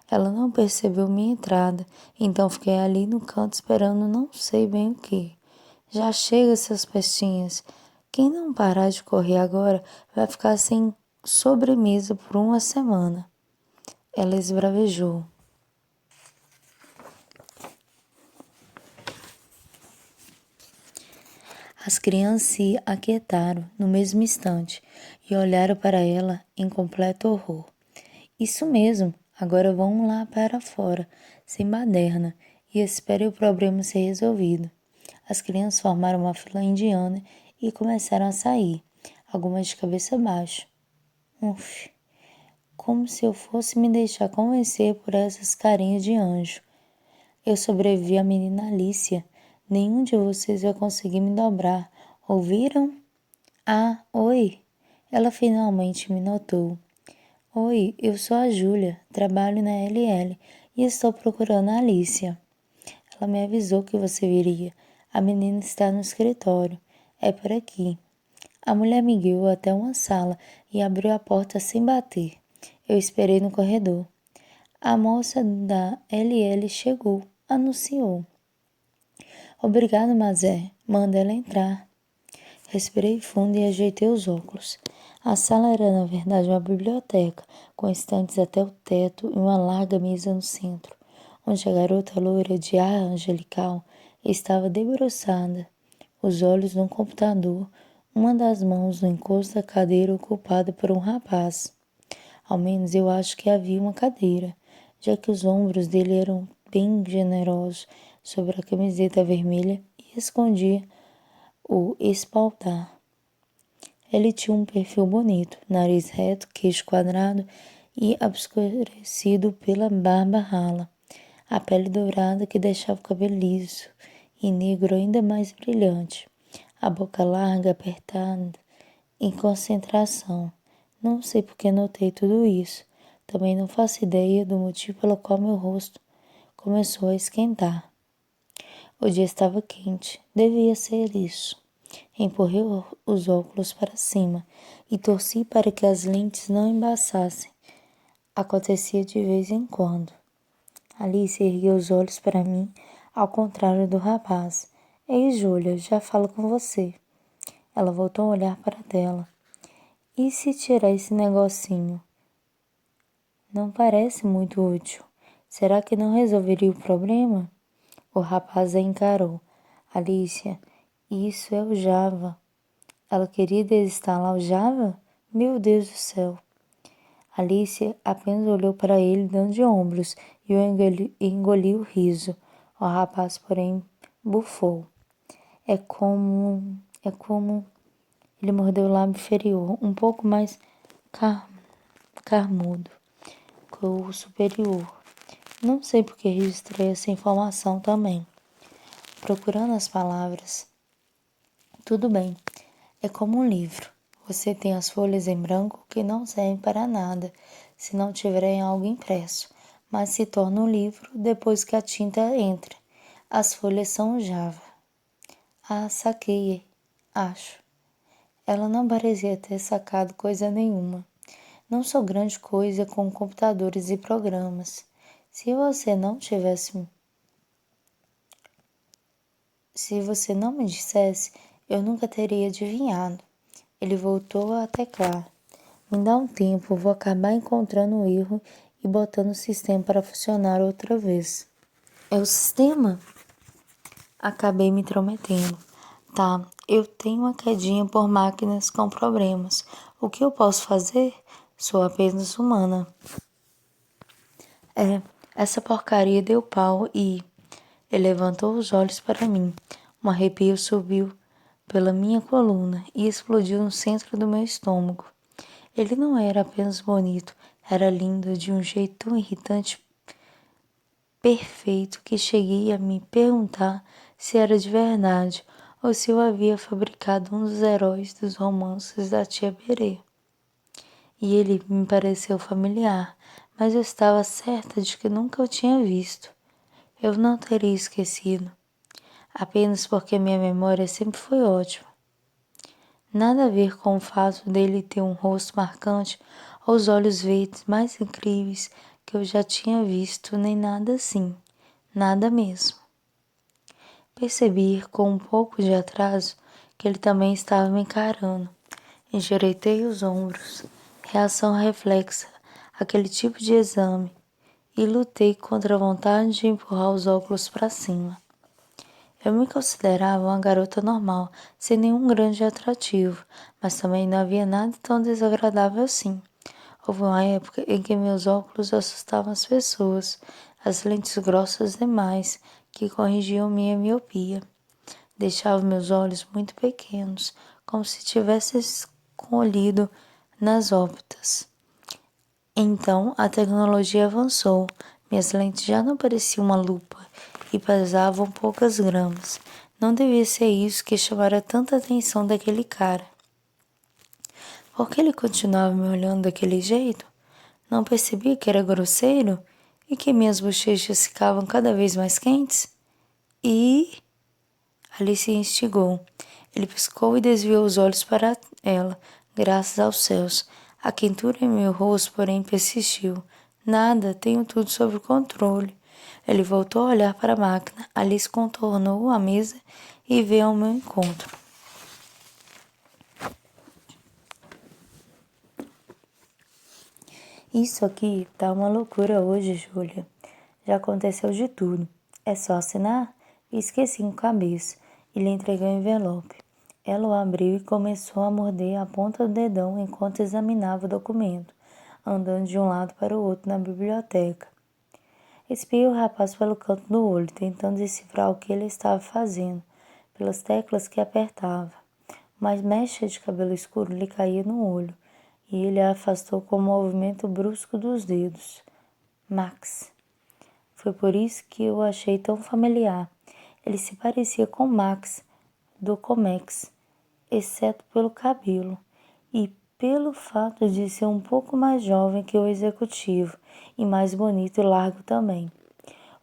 Speaker 1: Ela não percebeu minha entrada, então fiquei ali no canto esperando não sei bem o que. Já chega, seus pestinhas. Quem não parar de correr agora vai ficar sem sobremesa por uma semana. Ela esbravejou. As crianças se aquietaram no mesmo instante e olharam para ela em completo horror. Isso mesmo, agora vamos lá para fora, sem baderna, e espere o problema ser resolvido. As crianças formaram uma fila indiana e começaram a sair, algumas de cabeça baixa. Uf, como se eu fosse me deixar convencer por essas carinhas de anjo. Eu sobrevivi à menina Alicia. Nenhum de vocês vai conseguir me dobrar. Ouviram? Ah, oi! Ela finalmente me notou. Oi, eu sou a Júlia, trabalho na LL e estou procurando a Alicia. Ela me avisou que você viria. A menina está no escritório. É por aqui. A mulher me guiou até uma sala e abriu a porta sem bater. Eu esperei no corredor. A moça da LL chegou, anunciou. Obrigado, Mazé. Manda ela entrar. Respirei fundo e ajeitei os óculos. A sala era, na verdade, uma biblioteca, com estantes até o teto e uma larga mesa no centro, onde a garota loira de ar angelical estava debruçada, os olhos no computador, uma das mãos no encosto da cadeira ocupada por um rapaz. Ao menos eu acho que havia uma cadeira, já que os ombros dele eram bem generosos sobre a camiseta vermelha e escondia o espaldar. Ele tinha um perfil bonito, nariz reto, queixo quadrado e obscurecido pela barba rala, a pele dourada que deixava o cabelo liso e negro ainda mais brilhante, a boca larga, apertada, em concentração. Não sei por que notei tudo isso. Também não faço ideia do motivo pelo qual meu rosto começou a esquentar. O dia estava quente, devia ser isso. Empurrei os óculos para cima e torci para que as lentes não embaçassem. Acontecia de vez em quando. Alice ergueu os olhos para mim, ao contrário do rapaz. Ei, Júlia, já falo com você. Ela voltou a olhar para a tela. E se tirar esse negocinho? Não parece muito útil. Será que não resolveria o problema? O rapaz a encarou. Alicia, isso é o Java. Ela queria desinstalar o Java? Meu Deus do céu. Alicia apenas olhou para ele dando de ombros e engoliu o riso. O rapaz, porém, bufou. É como... Ele mordeu o lábio inferior, um pouco mais carmudo que o superior. Não sei por que registrei essa informação também. Procurando as palavras. Tudo bem, é como um livro. Você tem as folhas em branco que não servem para nada se não tiverem algo impresso, mas se torna um livro depois que a tinta entra. As folhas são o Java. Ah, saquei, acho. Ela não parecia ter sacado coisa nenhuma. Não sou grande coisa com computadores e programas. Se você não me dissesse, eu nunca teria adivinhado. Ele voltou a teclar. Me dá um tempo, vou acabar encontrando um erro e botando o sistema para funcionar outra vez. É o sistema? Acabei me intrometendo. Tá, eu tenho uma quedinha por máquinas com problemas. O que eu posso fazer? Sou apenas humana. Essa porcaria deu pau e... Ele levantou os olhos para mim. Um arrepio subiu pela minha coluna e explodiu no centro do meu estômago. Ele não era apenas bonito, era lindo de um jeito tão irritante, perfeito, que cheguei a me perguntar se era de verdade ou se eu havia fabricado um dos heróis dos romances da tia Berê. E ele me pareceu familiar, mas eu estava certa de que nunca o tinha visto. Eu não teria esquecido, apenas porque minha memória sempre foi ótima. Nada a ver com o fato dele ter um rosto marcante ou os olhos verdes mais incríveis que eu já tinha visto, nem nada assim. Nada mesmo. Percebi com um pouco de atraso que ele também estava me encarando. Endireitei os ombros, reação reflexa, aquele tipo de exame, e lutei contra a vontade de empurrar os óculos para cima. Eu me considerava uma garota normal, sem nenhum grande atrativo, mas também não havia nada tão desagradável assim. Houve uma época em que meus óculos assustavam as pessoas, as lentes grossas demais, que corrigiam minha miopia. Deixavam meus olhos muito pequenos, como se tivesse escolhido nas órbitas. Então a tecnologia avançou. Minhas lentes já não pareciam uma lupa e pesavam poucas gramas. Não devia ser isso que chamara tanta atenção daquele cara. Por que ele continuava me olhando daquele jeito? Não percebia que era grosseiro e que minhas bochechas ficavam cada vez mais quentes? E... Alice instigou. Ele piscou e desviou os olhos para ela, graças aos céus. A quentura em meu rosto, porém, persistiu. Nada, tenho tudo sob controle. Ele voltou a olhar para a máquina. Alice contornou a mesa e veio ao meu encontro. Isso aqui tá uma loucura hoje, Júlia. Já aconteceu de tudo. É só assinar? Esqueci com cabeça e lhe entreguei o envelope. Ela o abriu e começou a morder a ponta do dedão enquanto examinava o documento, andando de um lado para o outro na biblioteca. Espiei o rapaz pelo canto do olho, tentando decifrar o que ele estava fazendo, pelas teclas que apertava. Uma mecha de cabelo escuro lhe caía no olho, e ele a afastou com um movimento brusco dos dedos. Max. Foi por isso que eu o achei tão familiar. Ele se parecia com Max, do Comex, exceto pelo cabelo, e pelo fato de ser um pouco mais jovem que o executivo, e mais bonito e largo também.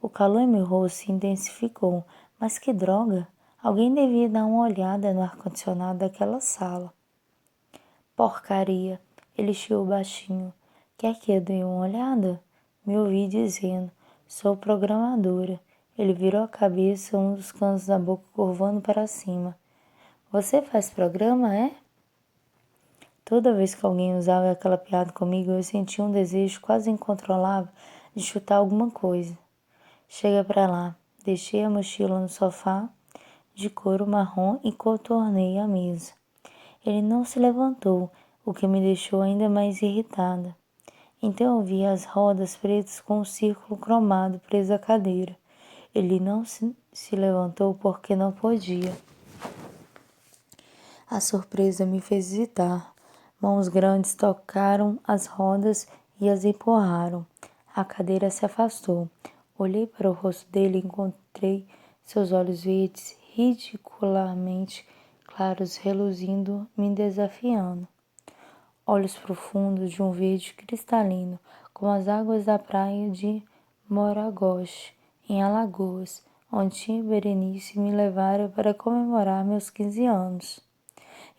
Speaker 1: O calor em meu rosto se intensificou. Mas que droga! Alguém devia dar uma olhada no ar-condicionado daquela sala. Porcaria! Ele chiou baixinho. Quer que eu dê uma olhada? Me ouvi dizendo. Sou programadora. Ele virou a cabeça, um dos cantos da boca curvando para cima. Você faz programa, é? Toda vez que alguém usava aquela piada comigo, eu sentia um desejo quase incontrolável de chutar alguma coisa. Chega pra lá. Deixei a mochila no sofá de couro marrom e contornei a mesa. Ele não se levantou, o que me deixou ainda mais irritada. Então eu vi as rodas pretas com um círculo cromado preso à cadeira. Ele não se levantou porque não podia. A surpresa me fez hesitar. Mãos grandes tocaram as rodas e as empurraram. A cadeira se afastou. Olhei para o rosto dele e encontrei seus olhos verdes, ridiculamente claros, reluzindo, me desafiando. Olhos profundos de um verde cristalino, como as águas da praia de Moragoche, em Alagoas, onde tia Berenice me levara para comemorar meus 15 anos.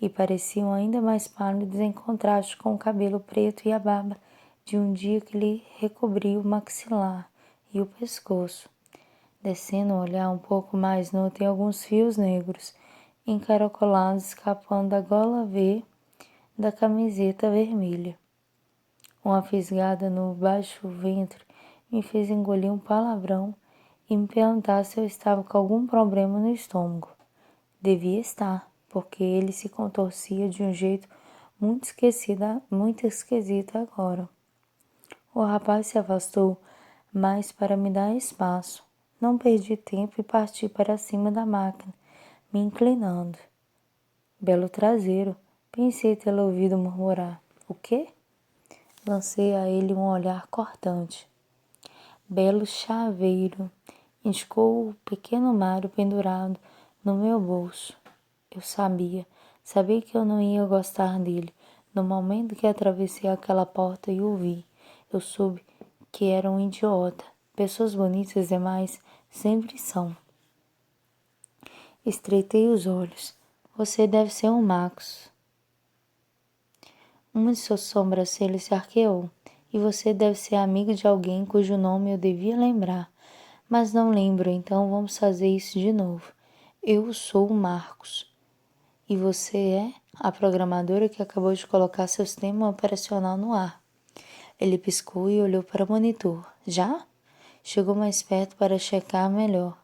Speaker 1: E pareciam ainda mais pálidos em contraste com o cabelo preto e a barba de um dia que lhe recobria o maxilar e o pescoço. Descendo o olhar um pouco mais, notei alguns fios negros, encaracolados, escapando da gola V da camiseta vermelha. Uma fisgada no baixo ventre me fez engolir um palavrão e me perguntar se eu estava com algum problema no estômago. Devia estar, porque ele se contorcia de um jeito muito esquisita agora. O rapaz se afastou mais para me dar espaço. Não perdi tempo e parti para cima da máquina, me inclinando. Belo traseiro, pensei tê-lo ouvido murmurar. O quê? Lancei a ele um olhar cortante. Belo chaveiro, indicou o pequeno Mário pendurado no meu bolso. Eu sabia que eu não ia gostar dele. No momento que atravessei aquela porta e o vi, eu soube que era um idiota. Pessoas bonitas demais sempre são. Estreitei os olhos. Você deve ser um Marcos. Uma de suas sobrancelhas se arqueou. E você deve ser amigo de alguém cujo nome eu devia lembrar. Mas não lembro, então vamos fazer isso de novo. Eu sou o Marcos. E você é a programadora que acabou de colocar seu sistema operacional no ar. Ele piscou e olhou para o monitor. Já? Chegou mais perto para checar melhor.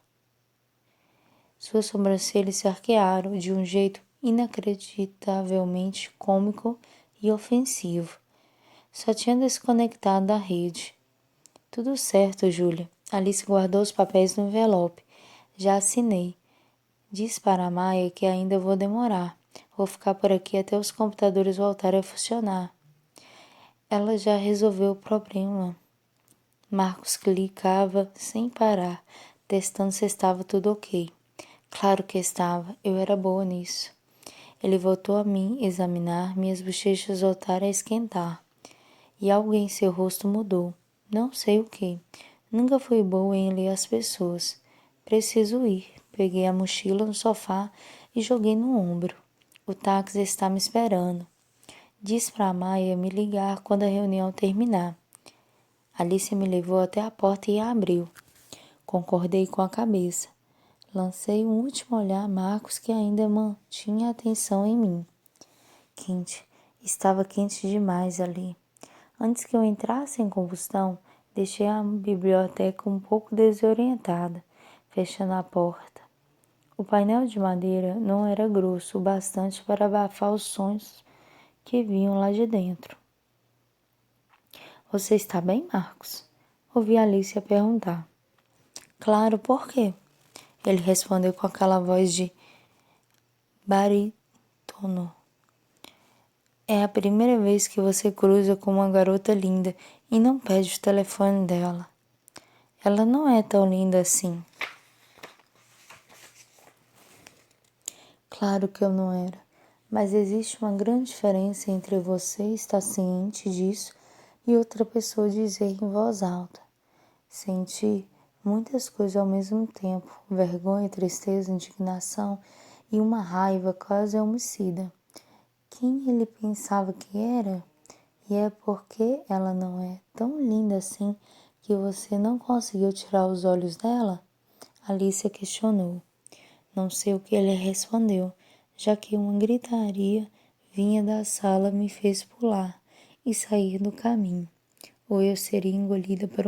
Speaker 1: Suas sobrancelhas se arquearam de um jeito inacreditavelmente cômico e ofensivo. Só tinha desconectado da rede. Tudo certo, Júlia. Alice guardou os papéis no envelope. Já assinei. Diz para a Maia que ainda vou demorar. Vou ficar por aqui até os computadores voltarem a funcionar. Ela já resolveu o problema. Marcos clicava sem parar, testando se estava tudo ok. Claro que estava, eu era boa nisso. Ele voltou a me examinar, minhas bochechas voltaram a esquentar. E algo em seu rosto mudou. Não sei o que. Nunca fui boa em ler as pessoas. Preciso ir. Peguei a mochila no sofá e joguei no ombro. O táxi está me esperando. Diz para a Maia me ligar quando a reunião terminar. Alice me levou até a porta e a abriu. Concordei com a cabeça. Lancei um último olhar a Marcos, que ainda mantinha a atenção em mim. Quente. Estava quente demais ali. Antes que eu entrasse em combustão, deixei a biblioteca um pouco desorientada, fechando a porta. O painel de madeira não era grosso o bastante para abafar os sons que vinham lá de dentro. Você está bem, Marcos? Ouvi Alicia perguntar. Claro, por quê? Ele respondeu com aquela voz de barítono. É a primeira vez que você cruza com uma garota linda e não pede o telefone dela. Ela não é tão linda assim. Claro que eu não era, mas existe uma grande diferença entre você estar ciente disso e outra pessoa dizer em voz alta. Senti muitas coisas ao mesmo tempo, vergonha, tristeza, indignação e uma raiva quase homicida. Quem ele pensava que era? E é porque ela não é tão linda assim que você não conseguiu tirar os olhos dela? Alicia questionou. Não sei o que ele respondeu, já que uma gritaria vinha da sala me fez pular e sair do caminho, ou eu seria engolida por